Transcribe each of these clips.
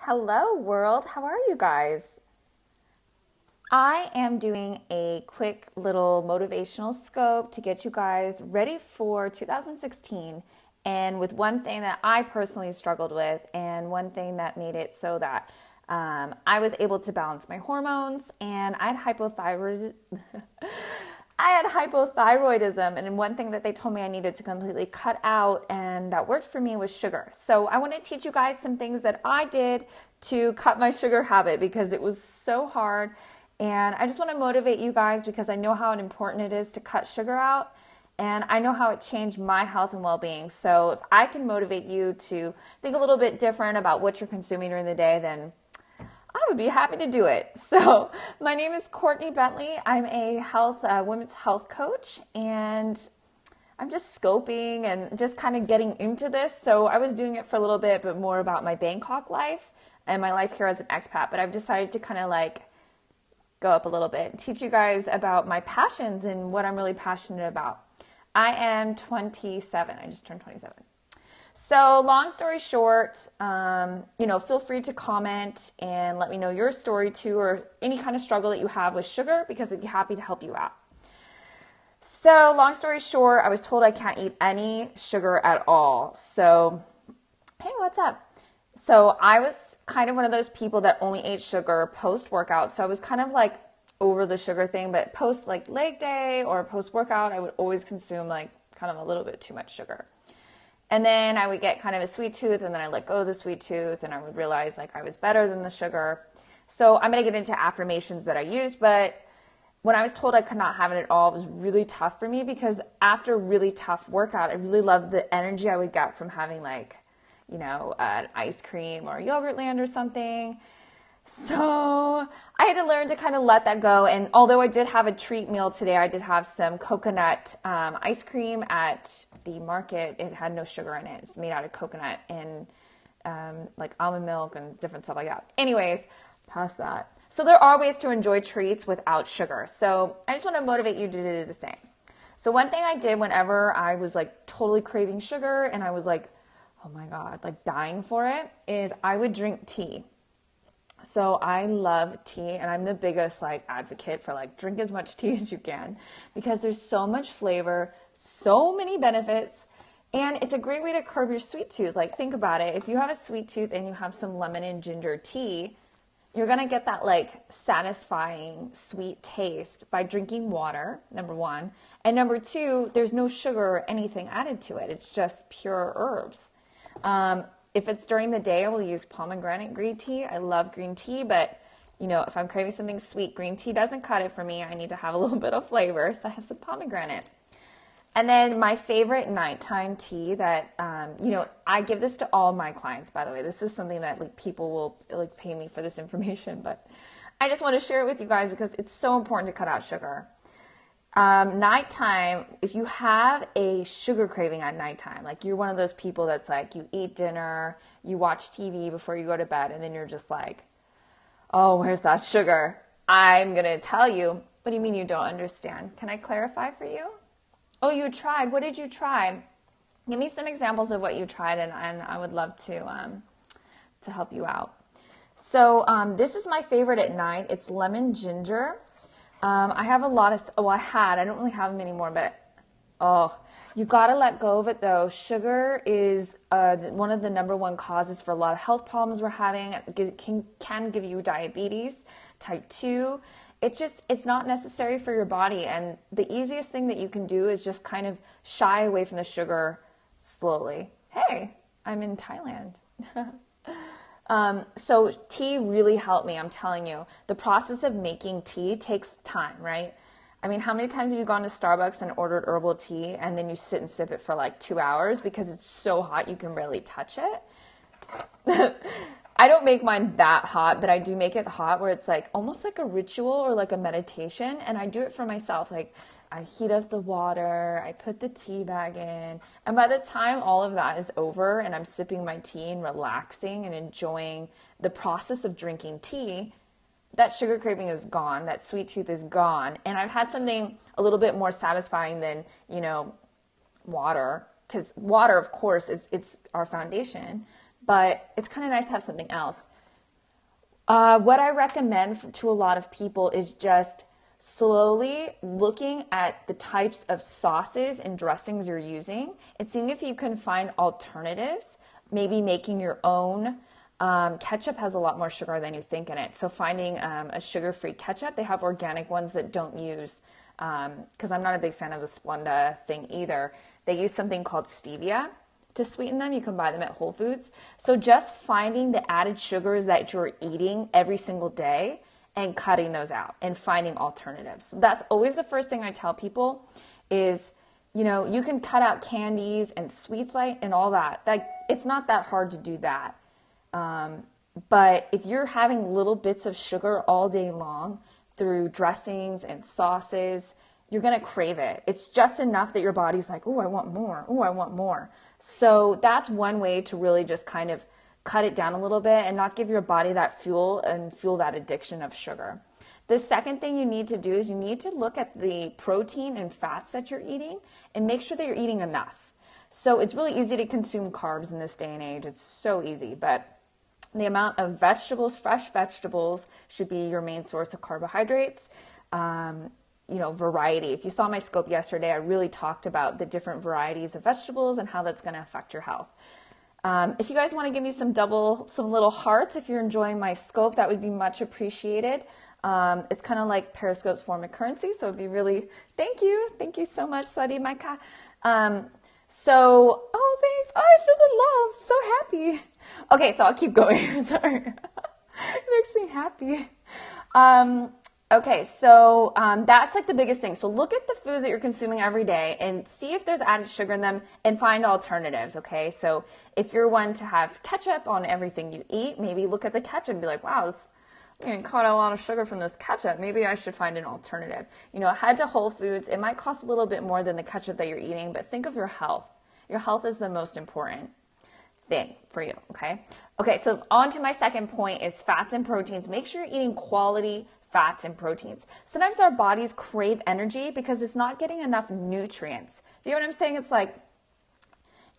Hello, world. How are you guys? I am doing a quick little motivational scope to get you guys ready for 2016. And with one thing that I personally struggled with, and one thing that made it so that I was able to balance my hormones, and I had hypothyroid. I had hypothyroidism, and one thing that they told me I needed to completely cut out, and that worked for me, was sugar. So I want to teach you guys some things that I did to cut my sugar habit because it was so hard. And I just want to motivate you guys because I know how important it is to cut sugar out, and I know how it changed my health and well-being. So if I can motivate you to think a little bit different about what you're consuming during the day, then I would be happy to do it. So my name is Courtney Bentley. I'm a women's health coach, and I'm just scoping and just kind of getting into this. So I was doing it for a little bit, but more about my Bangkok life and my life here as an expat. But I've decided to kind of go up a little bit, teach you guys about my passions and what I'm really passionate about. I am 27. I just turned 27. So long story short, feel free to comment and let me know your story too, or any kind of struggle that you have with sugar, because I'd be happy to help you out. So long story short, I was told I can't eat any sugar at all. So, hey, what's up? So I was kind of one of those people that only ate sugar post-workout. So I was kind of over the sugar thing, but post leg day or post-workout, I would always consume kind of a little bit too much sugar. And then I would get kind of a sweet tooth, and then I let go of the sweet tooth, and I would realize I was better than the sugar. So I'm going to get into affirmations that I used, but when I was told I could not have it at all, it was really tough for me, because after a really tough workout, I really loved the energy I would get from having an ice cream or Yogurtland or something. So I had to learn to kind of let that go. And although I did have a treat meal today, I did have some coconut ice cream at the market. It had no sugar in it. It's made out of coconut and almond milk and different stuff like that. Anyways, past that. So there are ways to enjoy treats without sugar. So I just want to motivate you to do the same. So one thing I did whenever I was totally craving sugar and I was oh my God, dying for it, is I would drink tea. So I love tea, and I'm the biggest advocate for drink as much tea as you can, because there's so much flavor, so many benefits, and it's a great way to curb your sweet tooth. Think about it. If you have a sweet tooth and you have some lemon and ginger tea, you're going to get that satisfying sweet taste by drinking water, number one. And number two, there's no sugar or anything added to it. It's just pure herbs. If it's during the day, I will use pomegranate green tea. I love green tea, but if I'm craving something sweet, green tea doesn't cut it for me. I need to have a little bit of flavor, so I have some pomegranate. And then my favorite nighttime tea that, I give this to all my clients, by the way. This is something that people will pay me for this information, but I just want to share it with you guys because it's so important to cut out sugar. Nighttime, if you have a sugar craving at nighttime, you're one of those people that's you eat dinner, you watch TV before you go to bed, and then you're just oh, where's that sugar? I'm going to tell you. What do you mean you don't understand? Can I clarify for you? Oh, you tried. What did you try? Give me some examples of what you tried, and I would love to help you out. So this is my favorite at night. It's lemon ginger. I have a lot of, I don't really have them anymore, but, you got to let go of it though. Sugar is one of the number one causes for a lot of health problems we're having. It can give you diabetes, type 2. It's not necessary for your body. And the easiest thing that you can do is just kind of shy away from the sugar slowly. Hey, I'm in Thailand. So tea really helped me, I'm telling you. The process of making tea takes time, right? I mean, how many times have you gone to Starbucks and ordered herbal tea and then you sit and sip it for 2 hours because it's so hot you can barely touch it? I don't make mine that hot, but I do make it hot where it's almost like a ritual or a meditation, and I do it for myself. I heat up the water, I put the tea bag in, and by the time all of that is over and I'm sipping my tea and relaxing and enjoying the process of drinking tea, that sugar craving is gone, that sweet tooth is gone, and I've had something a little bit more satisfying than, water, because water, of course, it's our foundation, but it's kind of nice to have something else. What I recommend to a lot of people is just slowly looking at the types of sauces and dressings you're using and seeing if you can find alternatives, maybe making your own. Ketchup has a lot more sugar than you think in it. So finding a sugar-free ketchup, they have organic ones that don't use, because I'm not a big fan of the Splenda thing either. They use something called stevia to sweeten them. You can buy them at Whole Foods. So just finding the added sugars that you're eating every single day and cutting those out and finding alternatives. So that's always the first thing I tell people is, you can cut out candies and sweets like and all that. Like, it's not that hard to do that. But if you're having little bits of sugar all day long through dressings and sauces, you're going to crave it. It's just enough that your body's like, oh, I want more. Oh, I want more. So that's one way to really just kind of cut it down a little bit and not give your body that fuel and fuel that addiction of sugar. The second thing you need to do is you need to look at the protein and fats that you're eating and make sure that you're eating enough. So it's really easy to consume carbs in this day and age. It's so easy, but the amount of vegetables, fresh vegetables, should be your main source of carbohydrates. Variety. If you saw my scope yesterday, I really talked about the different varieties of vegetables and how that's going to affect your health. If you guys want to give me some little hearts, if you're enjoying my scope, that would be much appreciated. It's kind of like Periscope's form of currency, so it'd be really, thank you so much, Sadi Maika. Thanks. Oh, I feel the love. So happy. Okay, so I'll keep going. Sorry. It makes me happy. Okay, so that's like the biggest thing. So look at the foods that you're consuming every day and see if there's added sugar in them and find alternatives, okay? So if you're one to have ketchup on everything you eat, maybe look at the ketchup and be like, wow, I'm getting caught a lot of sugar from this ketchup. Maybe I should find an alternative. Head to Whole Foods. It might cost a little bit more than the ketchup that you're eating, but think of your health. Your health is the most important thing for you, okay? Okay, so on to my second point is fats and proteins. Make sure you're eating quality fats and proteins. Sometimes our bodies crave energy because it's not getting enough nutrients. Do you know what I'm saying? It's like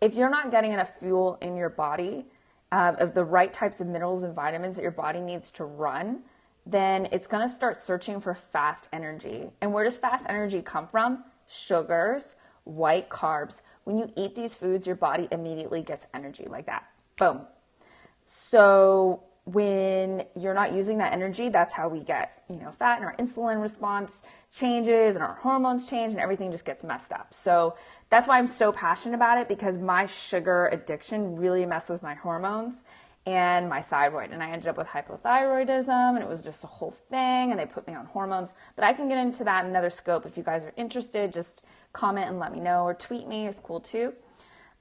if you're not getting enough fuel in your body of the right types of minerals and vitamins that your body needs to run, then it's going to start searching for fast energy. And where does fast energy come from? Sugars, white carbs. When you eat these foods, your body immediately gets energy like that. Boom. So when you're not using that energy, that's how we get, fat, and our insulin response changes and our hormones change and everything just gets messed up. So that's why I'm so passionate about it, because my sugar addiction really messed with my hormones and my thyroid. And I ended up with hypothyroidism, and it was just a whole thing, and they put me on hormones. But I can get into that in another scope. If you guys are interested, just comment and let me know, or tweet me. It's cool too.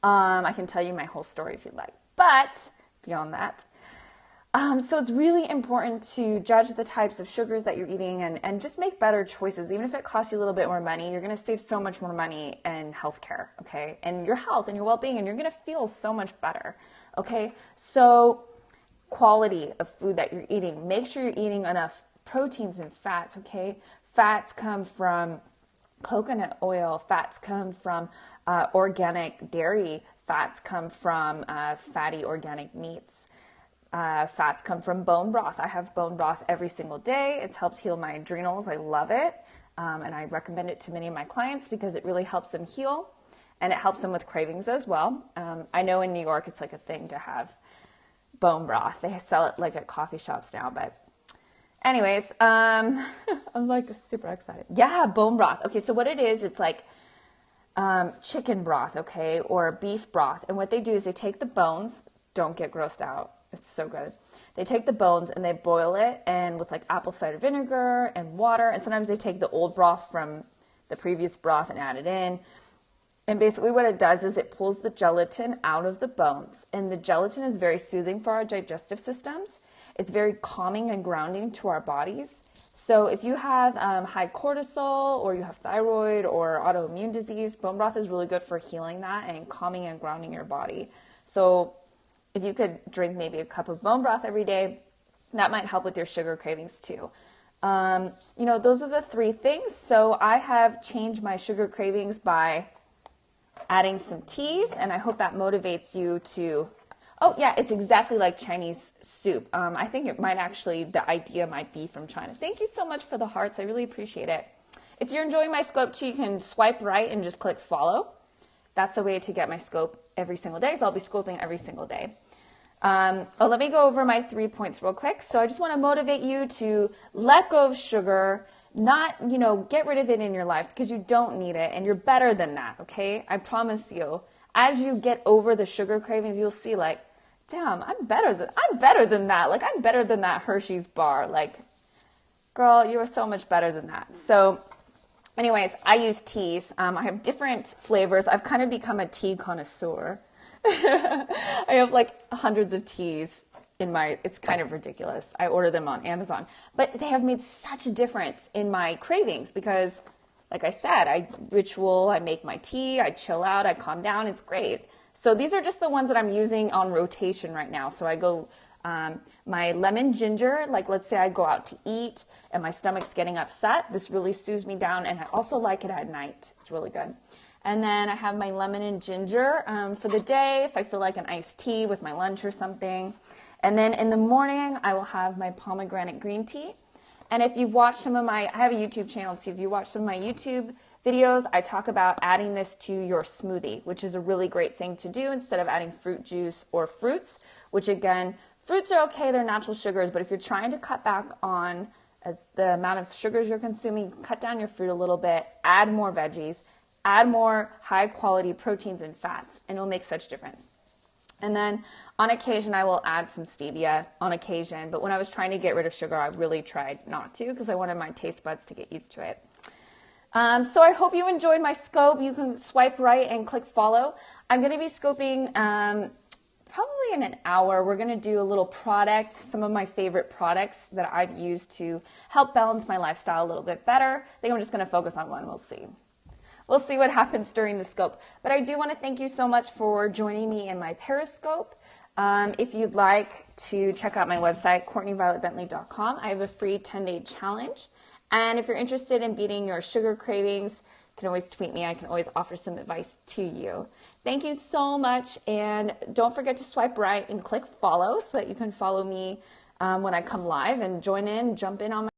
I can tell you my whole story if you'd like. But beyond that, so it's really important to judge the types of sugars that you're eating and just make better choices. Even if it costs you a little bit more money, you're going to save so much more money in healthcare, okay? And your health and your well-being, and you're going to feel so much better, okay? So quality of food that you're eating. Make sure you're eating enough proteins and fats, okay? Fats come from coconut oil. Fats come from organic dairy. Fats come from fatty organic meats. Fats come from bone broth. I have bone broth every single day. It's helped heal my adrenals. I love it. And I recommend it to many of my clients because it really helps them heal, and it helps them with cravings as well. I know in New York it's like a thing to have bone broth. They sell it like at coffee shops now, but anyways, I'm like super excited. Yeah, bone broth. Okay, so what it is, it's like chicken broth, okay, or beef broth. And what they do is they take the bones. Don't get grossed out. It's so good. They take the bones and they boil it, and with like apple cider vinegar and water. And sometimes they take the old broth from the previous broth and add it in. And basically what it does is it pulls the gelatin out of the bones. And the gelatin is very soothing for our digestive systems. It's very calming and grounding to our bodies. So if you have high cortisol, or you have thyroid or autoimmune disease, bone broth is really good for healing that and calming and grounding your body. So if you could drink maybe a cup of bone broth every day, that might help with your sugar cravings too. Those are the three things. So I have changed my sugar cravings by adding some teas, and I hope that motivates you to, Oh yeah, it's exactly like Chinese soup. I think it might actually, the idea might be from China. Thank you so much for the hearts. I really appreciate it. If you're enjoying my scope too, you can swipe right and just click follow. That's a way to get my scope every single day, so I'll be scoping every single day. Let me go over my 3 points real quick. So I just want to motivate you to let go of sugar, not, get rid of it in your life because you don't need it and you're better than that, okay? I promise you. As you get over the sugar cravings, you'll see like, damn, I'm better than that. Like, I'm better than that Hershey's bar. Like, girl, you are so much better than that. So anyways, I use teas. I have different flavors. I've kind of become a tea connoisseur. I have like hundreds of teas it's kind of ridiculous. I order them on Amazon. But they have made such a difference in my cravings because, like I said, I make my tea, I chill out, I calm down. It's great. So these are just the ones that I'm using on rotation right now. So I go my lemon ginger, like let's say I go out to eat and my stomach's getting upset. This really soothes me down, and I also like it at night. It's really good. And then I have my lemon and ginger for the day if I feel like an iced tea with my lunch or something. And then in the morning, I will have my pomegranate green tea. And if you've watched I have a YouTube channel too. If you watch some of my YouTube videos, I talk about adding this to your smoothie, which is a really great thing to do instead of adding fruit juice or fruits, which again, fruits are okay, they're natural sugars, but if you're trying to cut back on the amount of sugars you're consuming, cut down your fruit a little bit, add more veggies, add more high quality proteins and fats, and it'll make such difference. And then on occasion, I will add some stevia on occasion, but when I was trying to get rid of sugar, I really tried not to because I wanted my taste buds to get used to it. So I hope you enjoyed my scope. You can swipe right and click follow. I'm going to be scoping probably in an hour. We're going to do a little product, some of my favorite products that I've used to help balance my lifestyle a little bit better. I think I'm just going to focus on one. We'll see. We'll see what happens during the scope. But I do want to thank you so much for joining me in my Periscope. If you'd like to check out my website, CourtneyVioletBentley.com, I have a free 10-day challenge. And if you're interested in beating your sugar cravings, you can always tweet me. I can always offer some advice to you. Thank you so much. And don't forget to swipe right and click follow so that you can follow me when I come live and jump in on my